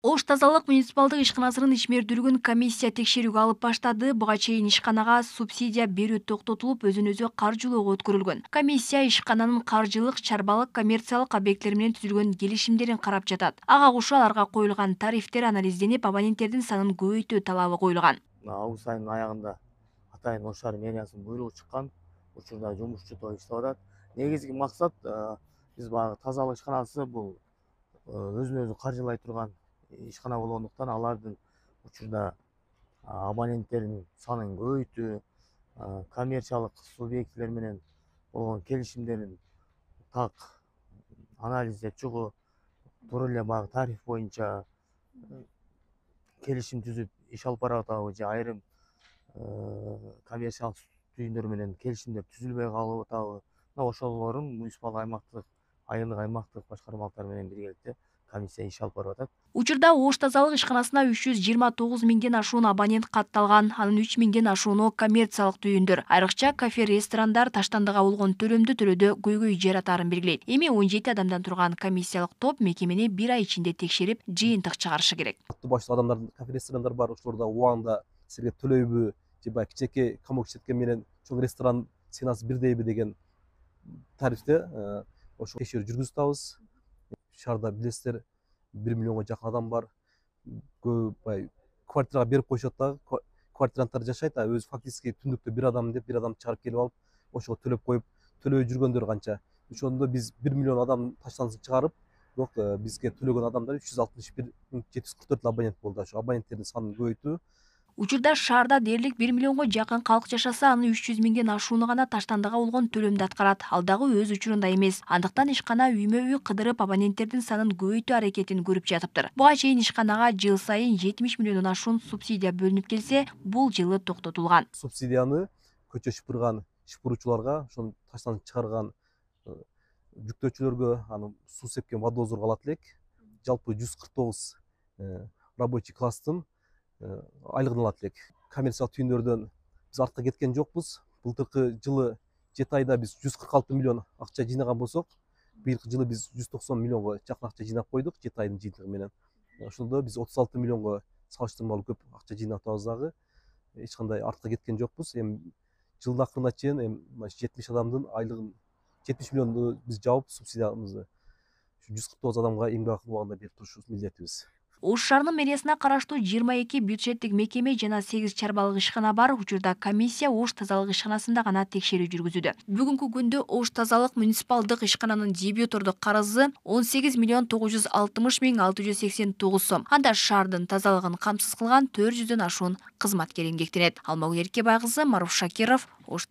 Ош тазалык муниципалдык ишканасынын ишмердүүлүгүн комиссия текшерүүгө алып баштады. Буга чейин ишканага субсидия берүү токтотулуп, өзүн-өзү каржылоого өткөрүлгөн. Комиссия ишкананын каржылык, чарбалык, коммерциялык объекттер менен түзүлгөн келишимдерин карап жатат. Ага кошо аларга коюлган тарифтер анализденип, абоненттердин санын көбөйтүү талабы коюлган. Август айынын аягында Атайын Ош шаар мэриясынын буйругу чыккан. Учурда жумушчу топ иштеп атат. Негизги максат биз баягы тазалык ишканасы бул өзүн өзү каржылай турган ишкана болгондуктан алардын учурда абоненттеринин санын көбөйтүү, коммерциялык субъектилер менен болгон келишимдерин так анализдеп чыгуу, туура эле баягы тариф боюнча келишим түзүп иш алып баратабы же айрым коммерциялык түйүндөр менен келишимдер түзүлбөй калып атабы. Ошолорун муниципалдык аймактык, айылдык аймактык башкармалыктар менен биргеликте комиссия иш алып барып атат. Учурда Ош тазалык ишканасына 329 миңден ашуун абонент катталган. Анын 3 миңден ашууну коммерциялык түйүндөр. Айрыкча кафе, ресторандар таштандыга болгон төлөмдү төлөөдө көйгөй жаратаарын белгилейт. Эми 17 адамдан турган комиссиялык топ мекемени 1 ай ичинде текшерип, жыйынтык чыгарышы керек. Баштуу адамдардын кафе, ресторандар бар. Ошолорда убагында силерге төлөйбү же баягы кичинекей комок иштеткен менен чоң ресторан ценасы бирдейби деген тарифте ошо текшерүү жүргүзүп атабыз. Шаарда билесиздер 1 миллионго жакын адам бар. Көбү баягы квартирага берип коюшат дагы. Квартиранттар жашайт, өзү фактически түндүктө бир адам деп бир адам чыгарып келип алып, ошого төлөп коюп, төлөбөй жүргөндөр канча. Ошондо биз 1 миллион адам таштандысын чыгарып, бирок бизге төлөгөн адамдар 361.744 абонент болду. Ошо абоненттердин санын көбөйтүү. Учурда шаарда дээрлик 1 миллионго жакын калк жашаса, анын 300 миңден ашууну гана таштандыга болгон төлөмдү аткарат. Ал дагы өз учурунда эмес. Андыктан ишкана үймө-үй кыдырып абоненттердин санын көбөйтүү аракетин көрүп жатыптыр. Буга чейин ишканага жыл сайын 70 миллиондон ашуун субсидия бөлүнүп келсе, бул жылы токтотулган. Субсидияны көчө шыпырган шыпыруучуларга, ошону таштан чыгарган жүктөөчүлөргө, аны суу сепкен водовозорго алат элек. Жалпы 149 рабочий класстын айлыгын алат элек. Коммерциялык түйүндөрдөн биз артка кеткен жокпуз. Былтыркы жылы 7 айда биз 146 миллион акча жыйнаган болсок, быйылкы жылы биз 190 миллионго жакын акча жыйнап койдук 7 айдын жыйынтыгы менен. Ошондо биз 36 миллионго салыштырмалуу көп акча жыйнап атабыз дагы. Эч кандай артка кеткен жокпуз. Эми жылдын акырына чейин 70 адамдын айлыгын 70 миллионду биз жаап субсидиябызды 149 адамга эмгек акы убагында берип турушубуз милдетибиз. Ош шаарынын мэриясына караштуу 22 бюджеттик мекеме жана 8 чарбалык ишкана бар. Учурда комиссия Ош тазалык ишканасында гана текшерүү жүргүзүүдө. Бүгүнкү күндө Ош тазалык муниципалдык ишкананын дебютордук карызы 18 миллион 960 миң 689 сом. Анда шаардын тазалыгын камсыз кылган 400дөн ашуун кызматкер эмгектенет. Алмагүл Эркебай кызы, Маруф Шакиров, Ош